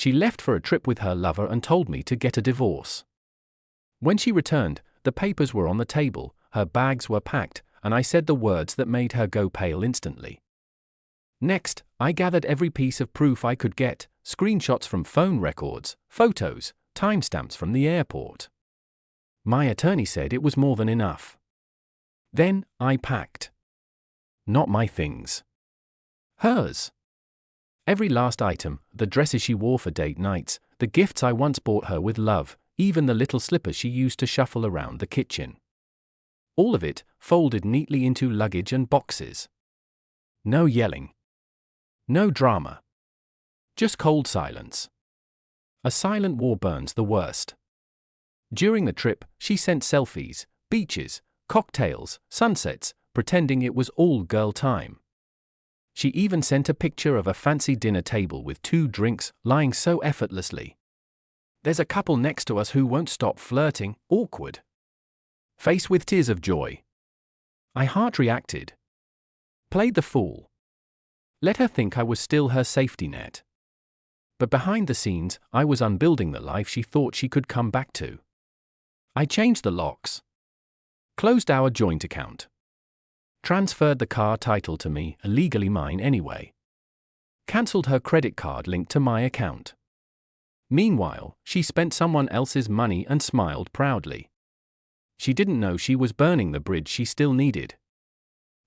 She left for a trip with her lover and told me to get a divorce. When she returned, the papers were on the table, her bags were packed, and I said the words that made her go pale instantly. Next, I gathered every piece of proof I could get, screenshots from phone records, photos, timestamps from the airport. My attorney said it was more than enough. Then, I packed. Not my things. Hers. Every last item, the dresses she wore for date nights, the gifts I once bought her with love, even the little slippers she used to shuffle around the kitchen. All of it, folded neatly into luggage and boxes. No yelling. No drama. Just cold silence. A silent war burns the worst. During the trip, she sent selfies, beaches, cocktails, sunsets, pretending it was all girl time. She even sent a picture of a fancy dinner table with 2 drinks, lying so effortlessly. There's a couple next to us who won't stop flirting, awkward. Face with tears of joy. I heart reacted. Played the fool. Let her think I was still her safety net. But behind the scenes, I was unbuilding the life she thought she could come back to. I changed the locks. Closed our joint account. Transferred the car title to me, illegally mine anyway. Cancelled her credit card linked to my account. Meanwhile, she spent someone else's money and smiled proudly. She didn't know she was burning the bridge she still needed.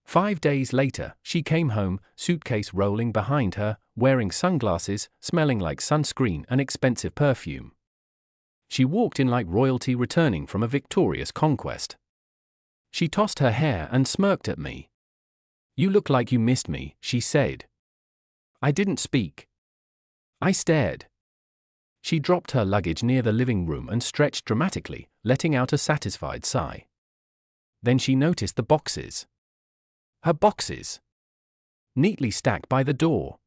5 days later, she came home, suitcase rolling behind her, wearing sunglasses, smelling like sunscreen and expensive perfume. She walked in like royalty returning from a victorious conquest. She tossed her hair and smirked at me. "You look like you missed me," she said. I didn't speak. I stared. She dropped her luggage near the living room and stretched dramatically, letting out a satisfied sigh. Then she noticed the boxes. Her boxes. Neatly stacked by the door.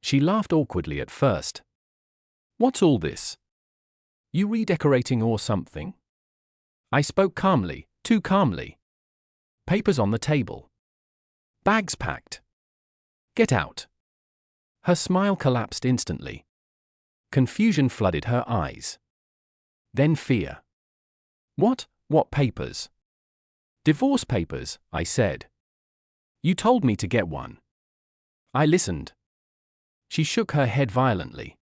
She laughed awkwardly at first. "What's all this? You redecorating or something?" I spoke calmly, too calmly. "Papers on the table. Bags packed. Get out." Her smile collapsed instantly. Confusion flooded her eyes. Then fear. What papers?" "Divorce papers," I said. "You told me to get one." I listened. She shook her head violently.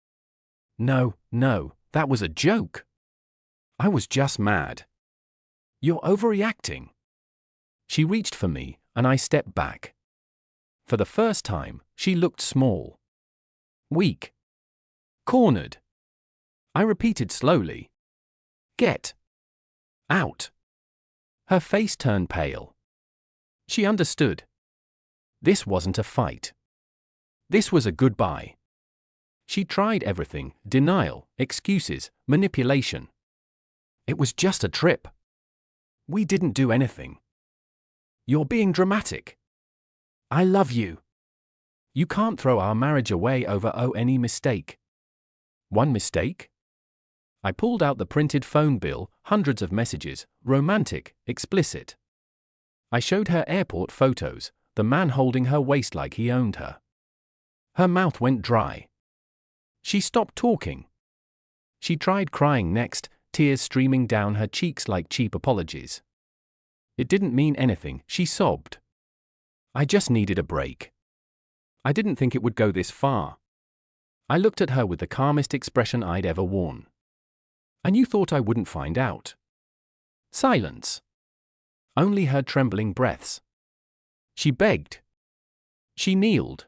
No, that was a joke. I was just mad." "You're overreacting." She reached for me, and I stepped back. For the first time, she looked small. Weak. Cornered. I repeated slowly. "Get out." Her face turned pale. She understood. This wasn't a fight. This was a goodbye. She tried everything: denial, excuses, manipulation. "It was just a trip. We didn't do anything." "You're being dramatic." "I love you. You can't throw our marriage away over any mistake." "One mistake?" I pulled out the printed phone bill, hundreds of messages, romantic, explicit. I showed her airport photos, the man holding her waist like he owned her. Her mouth went dry. She stopped talking. She tried crying next, tears streaming down her cheeks like cheap apologies. "It didn't mean anything," she sobbed. "I just needed a break. I didn't think it would go this far." I looked at her with the calmest expression I'd ever worn. "And you thought I wouldn't find out?" Silence. Only her trembling breaths. She begged. She kneeled.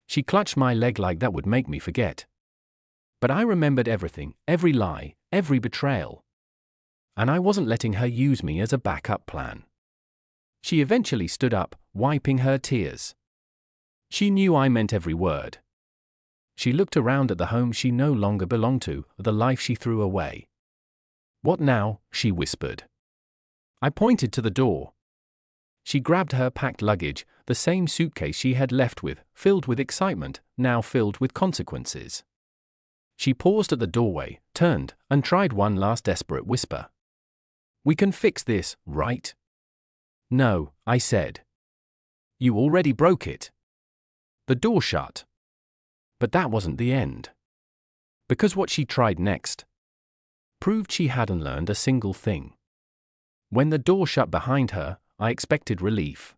She clutched my leg like that would make me forget. But I remembered everything, every lie, every betrayal. And I wasn't letting her use me as a backup plan. She eventually stood up, wiping her tears. She knew I meant every word. She looked around at the home she no longer belonged to, the life she threw away. "What now?" she whispered. I pointed to the door. She grabbed her packed luggage, the same suitcase she had left with, filled with excitement, now filled with consequences. She paused at the doorway, turned, and tried one last desperate whisper. "We can fix this, right?" "No," I said. "You already broke it." The door shut. But that wasn't the end. Because what she tried next proved she hadn't learned a single thing. When the door shut behind her, I expected relief.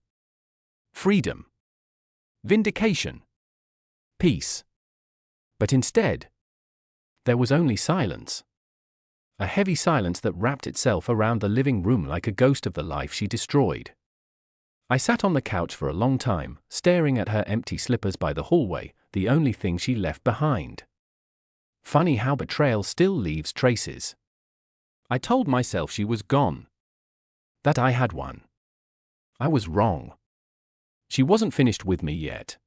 Freedom. Vindication. Peace. But instead, there was only silence. A heavy silence that wrapped itself around the living room like a ghost of the life she destroyed. I sat on the couch for a long time, staring at her empty slippers by the hallway, the only thing she left behind. Funny how betrayal still leaves traces. I told myself she was gone. That I had won. I was wrong. She wasn't finished with me yet.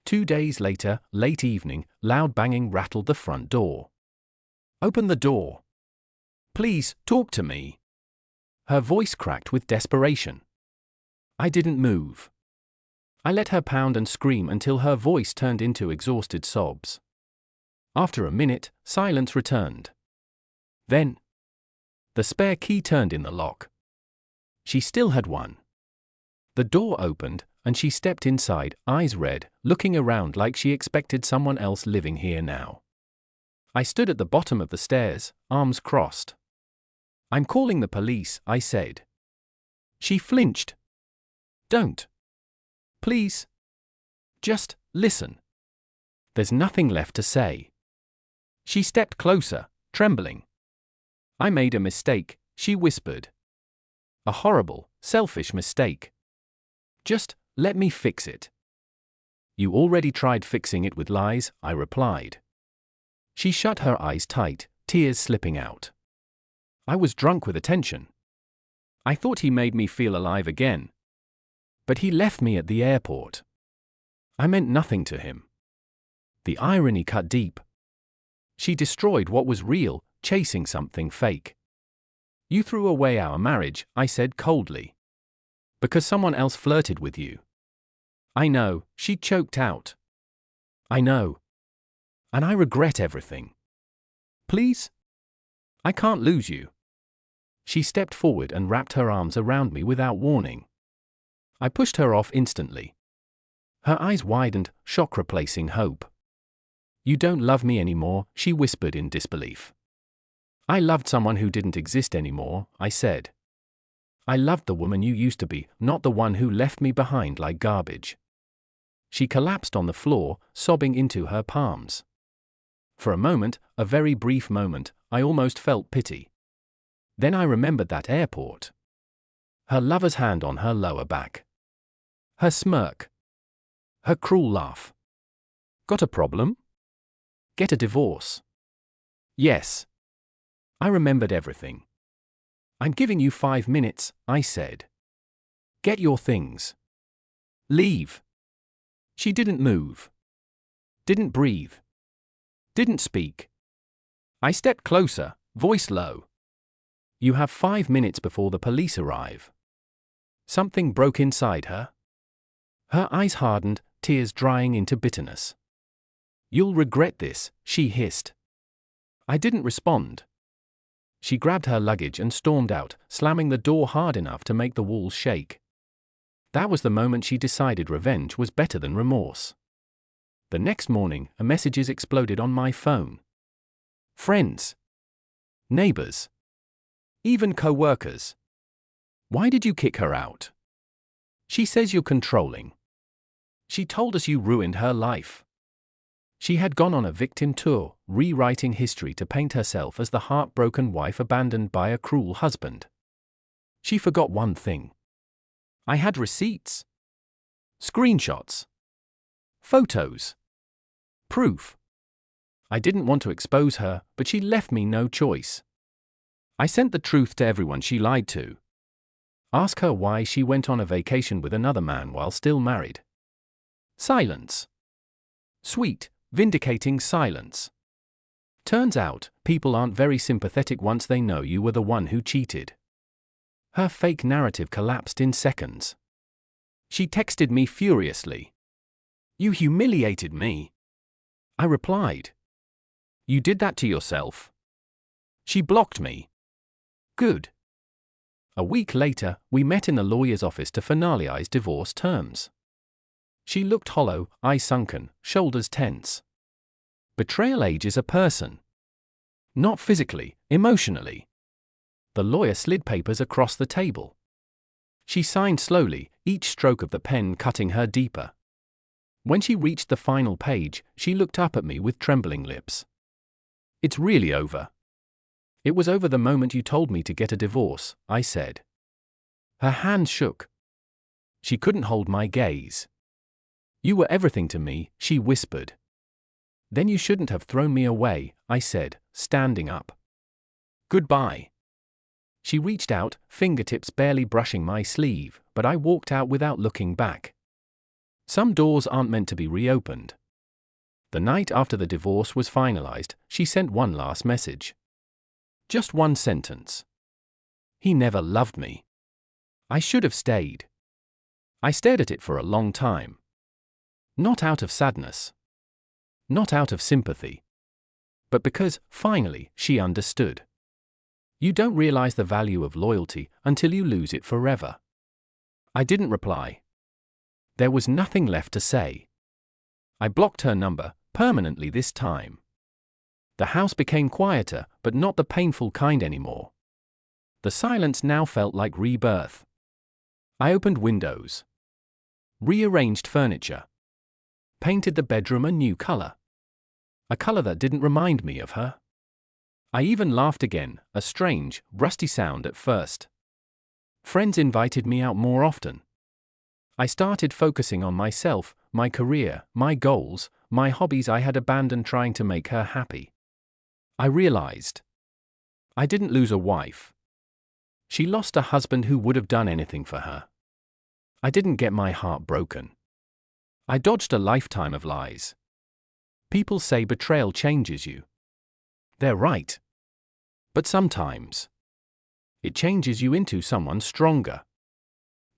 2 days later, late evening, loud banging rattled the front door. "Open the door. Please, talk to me." Her voice cracked with desperation. I didn't move. I let her pound and scream until her voice turned into exhausted sobs. After a minute, silence returned. Then, the spare key turned in the lock. She still had won. The door opened, and she stepped inside, eyes red, looking around like she expected someone else living here now. I stood at the bottom of the stairs, arms crossed. "I'm calling the police," I said. She flinched. "Don't. Please. Just listen." There's nothing left to say. She stepped closer, trembling. "I made a mistake," she whispered. "A horrible, selfish mistake. Just let me fix it." "You already tried fixing it with lies," I replied. She shut her eyes tight, tears slipping out. I was drunk with attention. I thought he made me feel alive again. But he left me at the airport. I meant nothing to him. The irony cut deep. She destroyed what was real, chasing something fake. "You threw away our marriage," I said coldly. "Because someone else flirted with you." "I know," she choked out. "I know. And I regret everything. Please? I can't lose you." She stepped forward and wrapped her arms around me without warning. I pushed her off instantly. Her eyes widened, shock replacing hope. "You don't love me anymore," she whispered in disbelief. "I loved someone who didn't exist anymore," I said. "I loved the woman you used to be, not the one who left me behind like garbage." She collapsed on the floor, sobbing into her palms. For a moment, a very brief moment, I almost felt pity. Then I remembered that airport. Her lover's hand on her lower back. Her smirk. Her cruel laugh. "Got a problem? Get a divorce." Yes. I remembered everything. "I'm giving you 5 minutes," I said. "Get your things. Leave." She didn't move. Didn't breathe. Didn't speak. I stepped closer, voice low. "You have 5 minutes before the police arrive." Something broke inside her. Her eyes hardened, tears drying into bitterness. "You'll regret this," she hissed. I didn't respond. She grabbed her luggage and stormed out, slamming the door hard enough to make the walls shake. That was the moment she decided revenge was better than remorse. The next morning, messages exploded on my phone. Friends. Neighbors. Even co-workers. "Why did you kick her out? She says you're controlling. She told us you ruined her life." She had gone on a victim tour, rewriting history to paint herself as the heartbroken wife abandoned by a cruel husband. She forgot one thing. I had receipts. Screenshots. Photos. Proof. I didn't want to expose her, but she left me no choice. I sent the truth to everyone she lied to. Ask her why she went on a vacation with another man while still married. Silence. Sweet, vindicating silence. Turns out, people aren't very sympathetic once they know you were the one who cheated. Her fake narrative collapsed in seconds. She texted me furiously. "You humiliated me." I replied. "You did that to yourself." She blocked me. Good. A week later, we met in the lawyer's office to finalize divorce terms. She looked hollow, eyes sunken, shoulders tense. Betrayal ages a person. Not physically, emotionally. The lawyer slid papers across the table. She signed slowly, each stroke of the pen cutting her deeper. When she reached the final page, she looked up at me with trembling lips. "It's really over." "It was over the moment you told me to get a divorce," I said. Her hands shook. She couldn't hold my gaze. "You were everything to me," she whispered. "Then you shouldn't have thrown me away," I said, standing up. "Goodbye." She reached out, fingertips barely brushing my sleeve, but I walked out without looking back. Some doors aren't meant to be reopened. The night after the divorce was finalized, she sent one last message. Just one sentence. "He never loved me. I should have stayed." I stared at it for a long time. Not out of sadness. Not out of sympathy. But because, finally, she understood. You don't realize the value of loyalty until you lose it forever. I didn't reply. There was nothing left to say. I blocked her number, permanently this time. The house became quieter, but not the painful kind anymore. The silence now felt like rebirth. I opened windows. Rearranged furniture. Painted the bedroom a new color. A color that didn't remind me of her. I even laughed again, a strange, rusty sound at first. Friends invited me out more often. I started focusing on myself, my career, my goals, my hobbies I had abandoned trying to make her happy. I realized I didn't lose a wife. She lost a husband who would have done anything for her. I didn't get my heart broken. I dodged a lifetime of lies. People say betrayal changes you. They're right. But sometimes it changes you into someone stronger.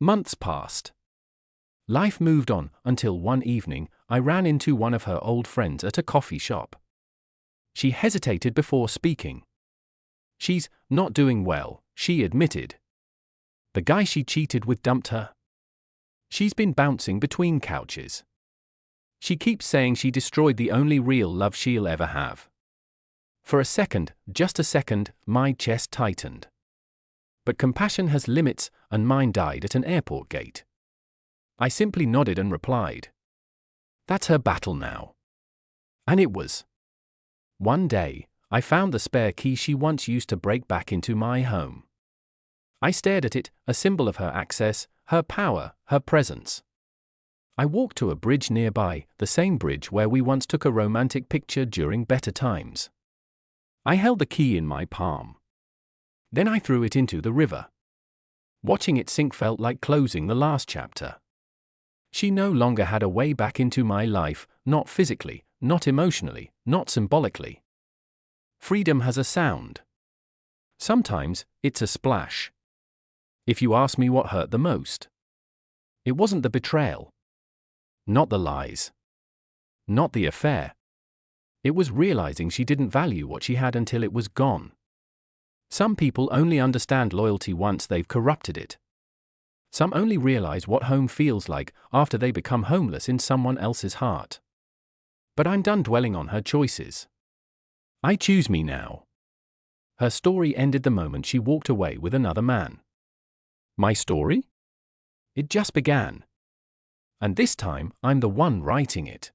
Months passed. Life moved on until one evening, I ran into one of her old friends at a coffee shop. She hesitated before speaking. She's not doing well, she admitted. The guy she cheated with dumped her. She's been bouncing between couches. She keeps saying she destroyed the only real love she'll ever have. For a second, just a second, my chest tightened. But compassion has limits, and mine died at an airport gate. I simply nodded and replied. That's her battle now. And it was. One day, I found the spare key she once used to break back into my home. I stared at it, a symbol of her access, her power, her presence. I walked to a bridge nearby, the same bridge where we once took a romantic picture during better times. I held the key in my palm. Then I threw it into the river. Watching it sink felt like closing the last chapter. She no longer had a way back into my life, not physically, not emotionally, not symbolically. Freedom has a sound. Sometimes, it's a splash. If you ask me what hurt the most, it wasn't the betrayal. Not the lies. Not the affair. It was realizing she didn't value what she had until it was gone. Some people only understand loyalty once they've corrupted it. Some only realize what home feels like after they become homeless in someone else's heart. But I'm done dwelling on her choices. I choose me now. Her story ended the moment she walked away with another man. My story? It just began. And this time, I'm the one writing it.